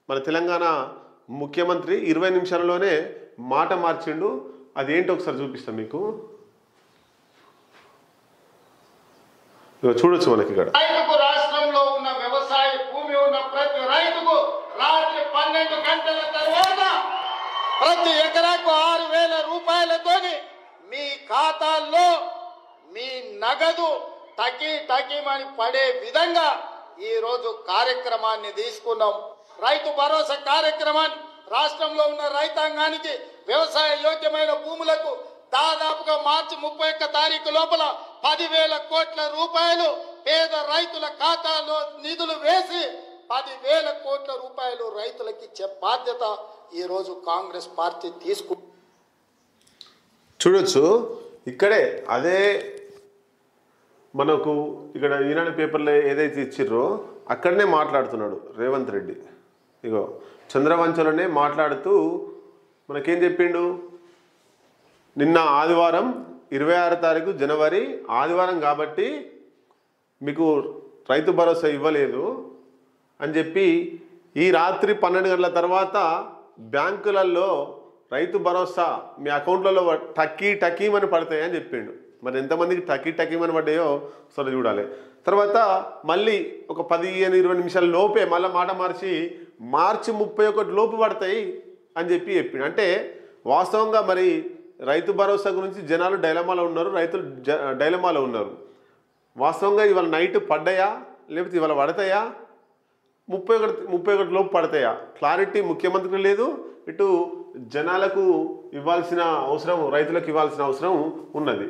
మన తెలంగాణ ముఖ్యమంత్రి 20 నిమిషాలలోనే మాట మార్చిండు. అదేంటో ఒకసారి చూపిస్తాం మీకు. చూడొచ్చు మనకి ఇక్కడ. రైతుకు రాష్ట్రంలో ఉన్న వ్యవసాయ భూమి ఉన్న ప్రతి రైతుకు రాత్రి 12 గంటల తర్వాత ప్రతి ఎకరాకు 6,000 రూపాయలతోని మీ ఖాతాల్లో మీ నగదు టకీమని పడే విధంగా ఈరోజు కార్యక్రమాన్ని తీసుకున్నాం. రైతు భరోసా కార్యక్రమాన్ని రాష్ట్రంలో ఉన్న రైతాంగానికి వ్యవసాయ యోగ్యమైన భూములకు దాదాపుగా మార్చి 31 తారీఖు లోపల 10,000 కోట్ల రూపాయలు పేద రైతుల ఖాతాలో నిధులు వేసి 10,000 కోట్ల రూపాయలు రైతులకు ఇచ్చే బాధ్యత ఈరోజు కాంగ్రెస్ పార్టీ చూడొచ్చు. ఇక్కడే అదే మనకు ఇక్కడ ఈనాడు పేపర్లో ఏదైతే ఇచ్చిర్రో అక్కడనే మాట్లాడుతున్నాడు రేవంత్ రెడ్డి. ఇగో చంద్రవంచలోనే మాట్లాడుతూ మనకేం చెప్పిండు, నిన్న ఆదివారం 26 తారీఖు జనవరి ఆదివారం కాబట్టి మీకు రైతు భరోసా ఇవ్వలేదు అని చెప్పి ఈ రాత్రి 12 గంటల తర్వాత బ్యాంకులలో రైతు భరోసా మీ అకౌంట్లలో టకీమని పడతాయి అని చెప్పిండు. మరి ఎంతమందికి టకీమని పడ్డాయో సరే చూడాలి. తర్వాత మళ్ళీ ఒక 15-20 నిమిషాల లోపే మళ్ళీ మాట మార్చి మార్చి 31 లోపు పడతాయి అని చెప్పిండు. అంటే వాస్తవంగా మరి రైతు భరోసా గురించి జనాలు డైలమాలో ఉన్నారు, రైతులు డైలమాలో ఉన్నారు. వాస్తవంగా ఇవాళ నైట్ పడ్డాయా లేకపోతే ఇవాళ పడతాయా, 31 లోపు పడతాయా, క్లారిటీ ముఖ్యమంత్రికి లేదు, ఇటు జనాలకు ఇవ్వాల్సిన అవసరం, రైతులకు ఇవ్వాల్సిన అవసరం ఉన్నది.